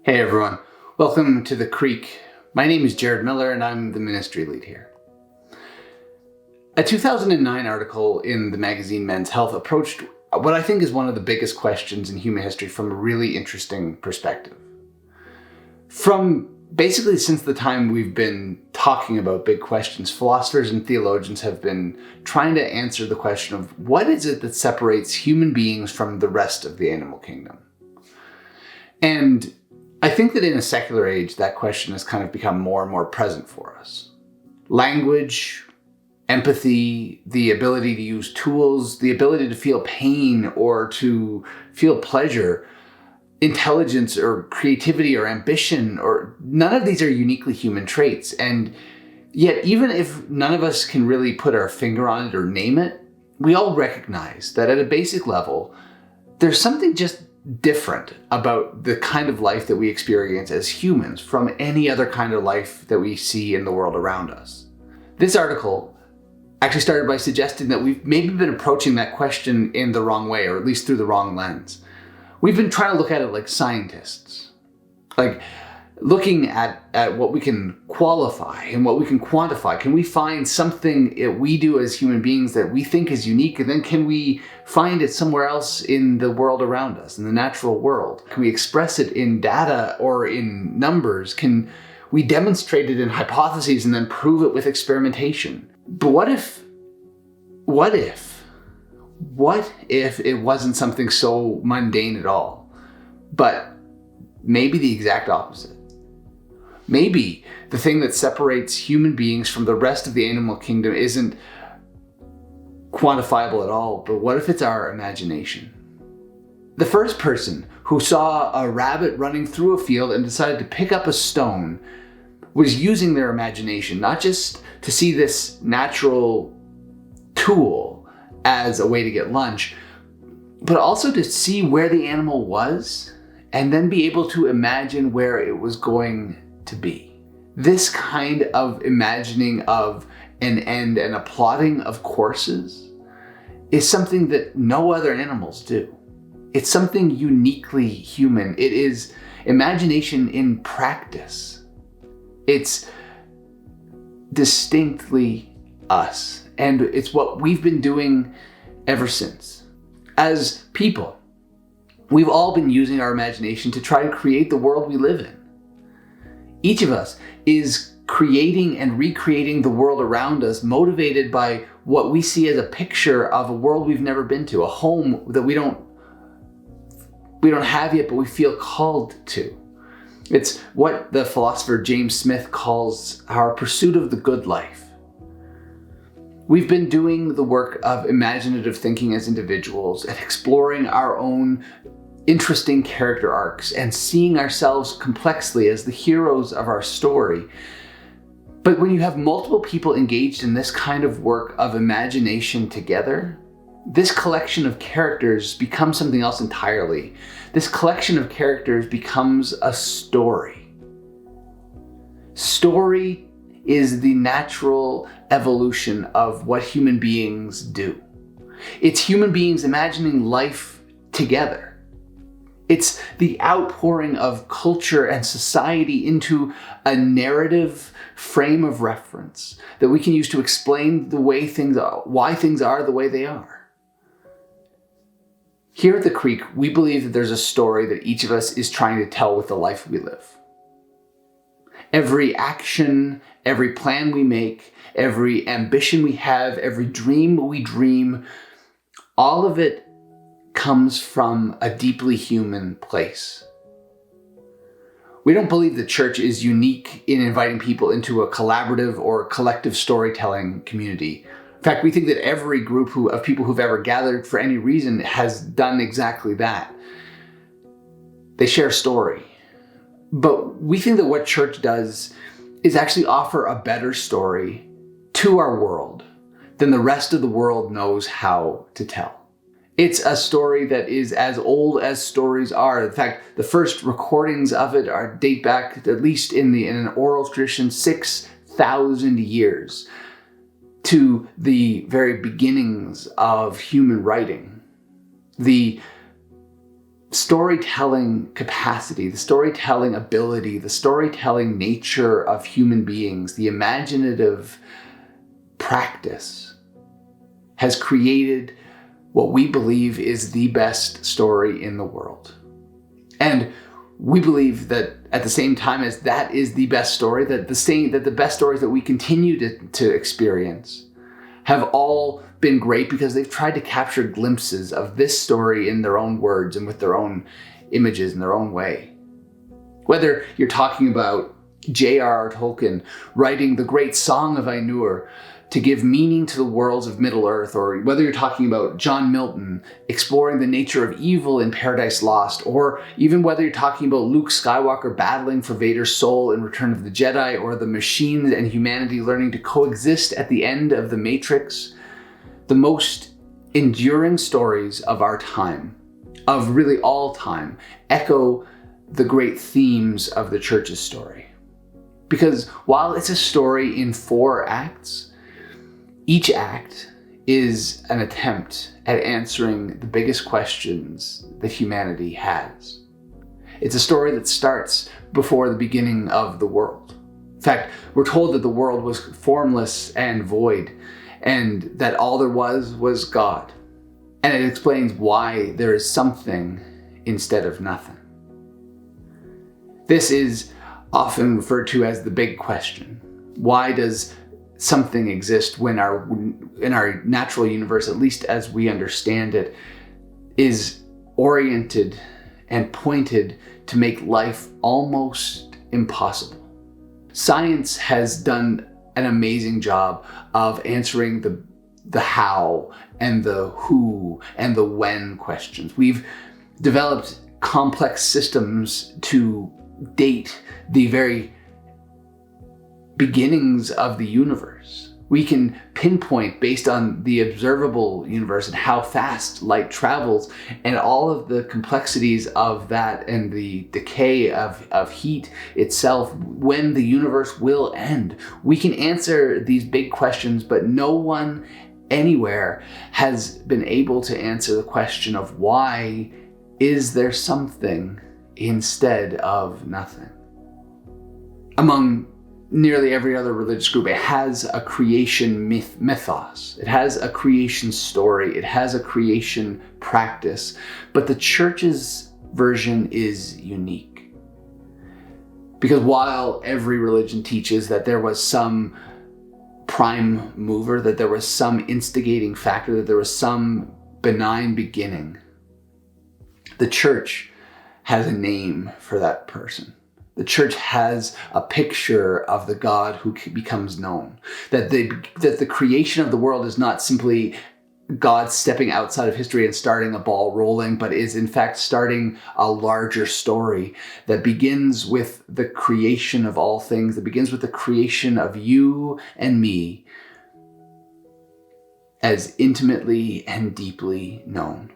Hey everyone, welcome to The Creek. My name is Jared Miller and I'm the ministry lead here. A 2009 article in the magazine Men's Health approached what I think is one of the biggest questions in human history from a really interesting perspective. From basically since the time we've been talking about big questions, philosophers and theologians have been trying to answer the question of what is it that separates human beings from the rest of the animal kingdom? And I think that in a secular age, that question has kind of become more and more present for us. Language, empathy, the ability to use tools, the ability to feel pain or to feel pleasure, intelligence or creativity or ambition, or none of these are uniquely human traits. And yet, even if none of us can really put our finger on it or name it, we all recognize that at a basic level, there's something just different about the kind of life that we experience as humans from any other kind of life that we see in the world around us. This article actually started by suggesting that we've maybe been approaching that question in the wrong way, or at least through the wrong lens. We've been trying to look at it like scientists, like looking at what we can qualify and what we can quantify. Can we find something that we do as human beings that we think is unique, and then can we find it somewhere else in the world around us, in the natural world? Can we express it in data or in numbers? Can we demonstrate it in hypotheses and then prove it with experimentation? But what if it wasn't something so mundane at all, but maybe the exact opposite? Maybe the thing that separates human beings from the rest of the animal kingdom isn't quantifiable at all, but what if it's our imagination? The first person who saw a rabbit running through a field and decided to pick up a stone was using their imagination, not just to see this natural tool as a way to get lunch, but also to see where the animal was and then be able to imagine where it was going to be. This kind of imagining of an end and a plotting of courses is something that no other animals do. It's something uniquely human. It is imagination in practice. It's distinctly us, and it's what we've been doing ever since. As people, we've all been using our imagination to try to create the world we live in. Each of us is creating and recreating the world around us, motivated by what we see as a picture of a world we've never been to, a home that we don't have yet, but we feel called to. It's what the philosopher James Smith calls our pursuit of the good life. We've been doing the work of imaginative thinking as individuals and exploring our own interesting character arcs and seeing ourselves complexly as the heroes of our story. But when you have multiple people engaged in this kind of work of imagination together, this collection of characters becomes something else entirely. This collection of characters becomes a story. Story is the natural evolution of what human beings do. It's human beings imagining life together. It's the outpouring of culture and society into a narrative frame of reference that we can use to explain the way things are, why things are the way they are. Here at The Creek, we believe that there's a story that each of us is trying to tell with the life we live. Every action, every plan we make, every ambition we have, every dream we dream, all of it comes from a deeply human place. We don't believe the church is unique in inviting people into a collaborative or collective storytelling community. In fact, we think that every group of people who've ever gathered for any reason has done exactly that. They share a story. But we think that what church does is actually offer a better story to our world than the rest of the world knows how to tell. It's a story that is as old as stories are. In fact, the first recordings of it date back, at least in an oral tradition, 6,000 years to the very beginnings of human writing. The storytelling capacity, the storytelling ability, the storytelling nature of human beings, the imaginative practice has created what we believe is the best story in the world. And we believe that at the same time as that is the best story, that the best stories that we continue to experience have all been great because they've tried to capture glimpses of this story in their own words and with their own images in their own way. Whether you're talking about J.R.R. Tolkien writing the great Song of Ainur to give meaning to the worlds of Middle-earth, or whether you're talking about John Milton exploring the nature of evil in Paradise Lost, or even whether you're talking about Luke Skywalker battling for Vader's soul in Return of the Jedi, or the machines and humanity learning to coexist at the end of The Matrix, the most enduring stories of our time, of really all time, echo the great themes of the church's story. Because while it's a story in 4 acts, each act is an attempt at answering the biggest questions that humanity has. It's a story that starts before the beginning of the world. In fact, we're told that the world was formless and void, and that all there was God. And it explains why there is something instead of nothing. This is often referred to as the big question. Why does something exist when in our natural universe, at least as we understand it, is oriented and pointed to make life almost impossible? Science has done an amazing job of answering the how and the who and the when questions. We've developed complex systems to date the very beginnings of the universe. We can pinpoint based on the observable universe and how fast light travels and all of the complexities of that and the decay of heat itself when the universe will end. We can answer these big questions, but no one anywhere has been able to answer the question of why is there something instead of nothing. Among nearly every other religious group, it has a creation mythos. It has a creation story. It has a creation practice. But the church's version is unique. Because while every religion teaches that there was some prime mover, that there was some instigating factor, that there was some benign beginning, the church has a name for that person. The church has a picture of the God who becomes known. That the creation of the world is not simply God stepping outside of history and starting a ball rolling, but is in fact starting a larger story that begins with the creation of all things, that begins with the creation of you and me as intimately and deeply known.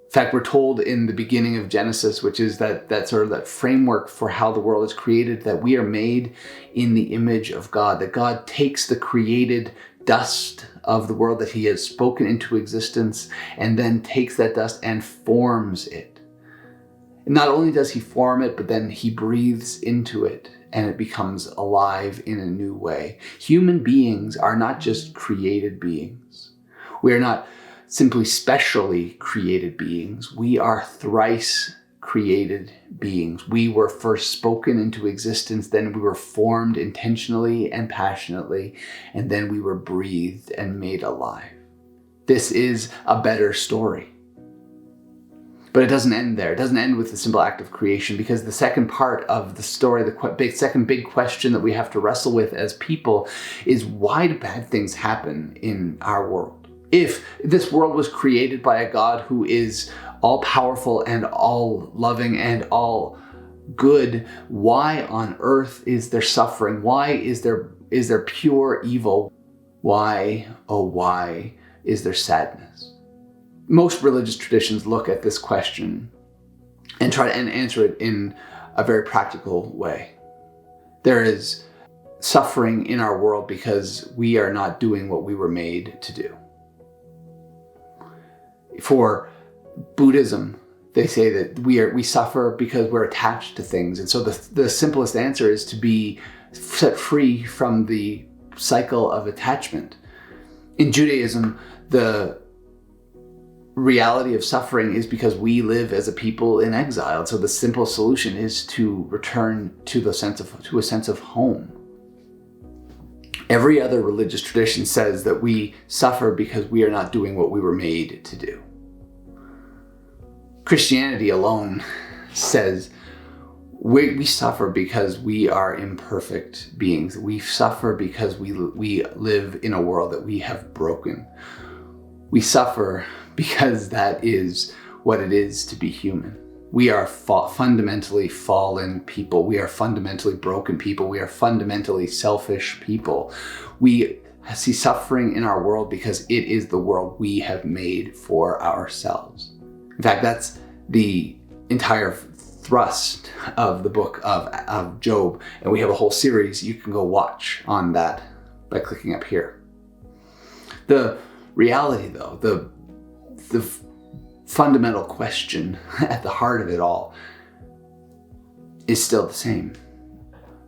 In fact, we're told in the beginning of Genesis, which is that sort of that framework for how the world is created, that we are made in the image of God, that God takes the created dust of the world that he has spoken into existence and then takes that dust and forms it. And not only does he form it, but then he breathes into it and it becomes alive in a new way. Human beings are not just created beings. We are not simply specially created beings. We are thrice created beings. We were first spoken into existence, then we were formed intentionally and passionately, and then we were breathed and made alive. This is a better story. But it doesn't end there. It doesn't end with the simple act of creation, because the second part of the story, second big question that we have to wrestle with as people is, why do bad things happen in our world? If this world was created by a God who is all powerful and all loving and all good, why on earth is there suffering? Why is there pure evil? Why, oh why, is there sadness? Most religious traditions look at this question and try to answer it in a very practical way. There is suffering in our world because we are not doing what we were made to do. For Buddhism, They say that we suffer because we're attached to things. And so the simplest answer is to be set free from the cycle of attachment. In Judaism, the reality of suffering is because we live as a people in exile. So the simple solution is to return to a sense of home. Every other religious tradition says that we suffer because we are not doing what we were made to do. Christianity alone says we suffer because we are imperfect beings. We suffer because we live in a world that we have broken. We suffer because that is what it is to be human. We are fundamentally fallen people. We are fundamentally broken people. We are fundamentally selfish people. We see suffering in our world because it is the world we have made for ourselves. In fact, that's the entire thrust of the book of Job. And we have a whole series you can go watch on that by clicking up here. The reality, though, the fundamental question at the heart of it all is still the same.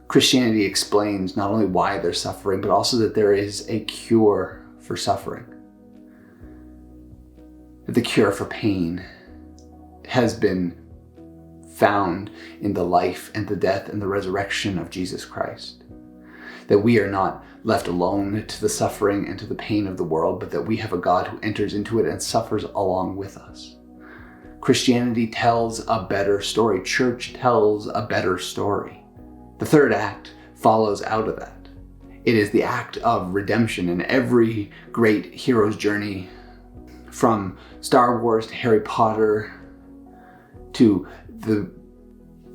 Christianity explains not only why they're suffering, but also that there is a cure for suffering. That the cure for pain has been found in the life and the death and the resurrection of Jesus Christ. That we are not left alone to the suffering and to the pain of the world, but that we have a God who enters into it and suffers along with us. Christianity tells a better story. Church tells a better story. The third act follows out of that. It is the act of redemption. In every great hero's journey, from Star Wars to Harry Potter to the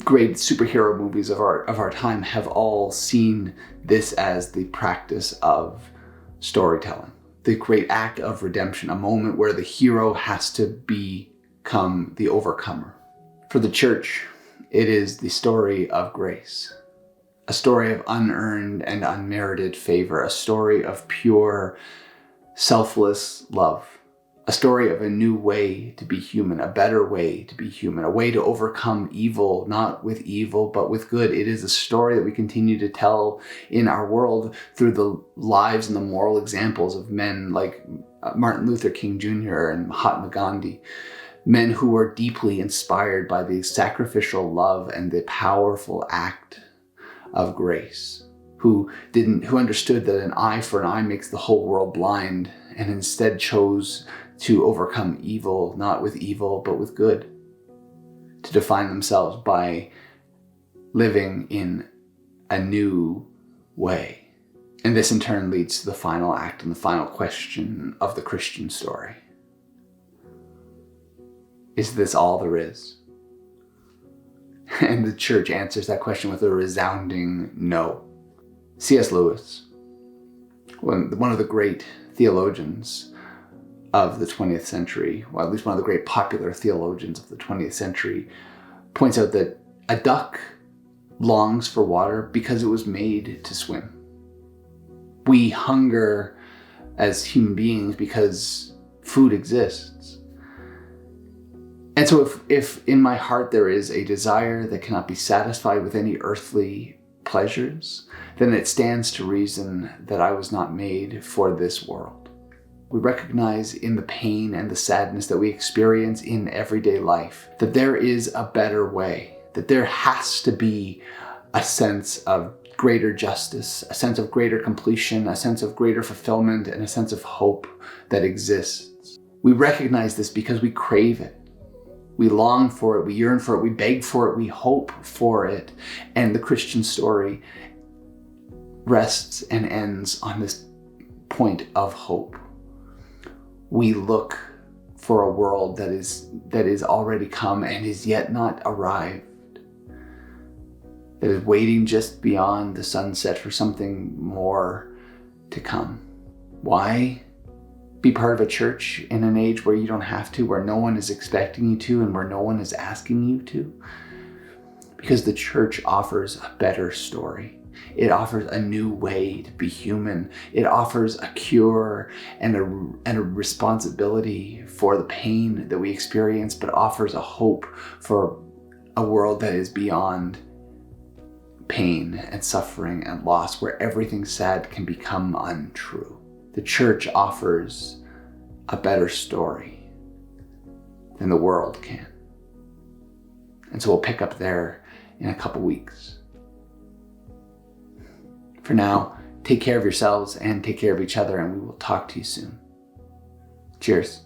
great superhero movies of our time, have all seen this as the practice of storytelling. The great act of redemption, a moment where the hero has to become the overcomer. For the church, it is the story of grace, a story of unearned and unmerited favor, a story of pure, selfless love. A story of a new way to be human, a better way to be human, a way to overcome evil, not with evil, but with good. It is a story that we continue to tell in our world through the lives and the moral examples of men like Martin Luther King Jr. and Mahatma Gandhi, men who were deeply inspired by the sacrificial love and the powerful act of grace, who understood that an eye for an eye makes the whole world blind, and instead chose to overcome evil, not with evil, but with good, to define themselves by living in a new way. And this in turn leads to the final act and the final question of the Christian story. Is this all there is? And the church answers that question with a resounding no. C.S. Lewis, one of the great theologians of the 20th century, well, at least one of the great popular theologians of the 20th century, points out that a duck longs for water because it was made to swim. We hunger as human beings because food exists. And so if in my heart there is a desire that cannot be satisfied with any earthly pleasures, then it stands to reason that I was not made for this world. We recognize in the pain and the sadness that we experience in everyday life that there is a better way, that there has to be a sense of greater justice, a sense of greater completion, a sense of greater fulfillment, and a sense of hope that exists. We recognize this because we crave it. We long for it, we yearn for it, we beg for it, we hope for it. And the Christian story rests and ends on this point of hope. We look for a world that is already come and is yet not arrived, that is waiting just beyond the sunset for something more to come. Why be part of a church in an age where you don't have to, where no one is expecting you to, and where no one is asking you to? Because the church offers a better story. It offers a new way to be human. It offers a cure and a responsibility for the pain that we experience, but offers a hope for a world that is beyond pain and suffering and loss, where everything said can become untrue. The church offers a better story than the world can. And so we'll pick up there in a couple weeks. For now, take care of yourselves and take care of each other, and we will talk to you soon. Cheers.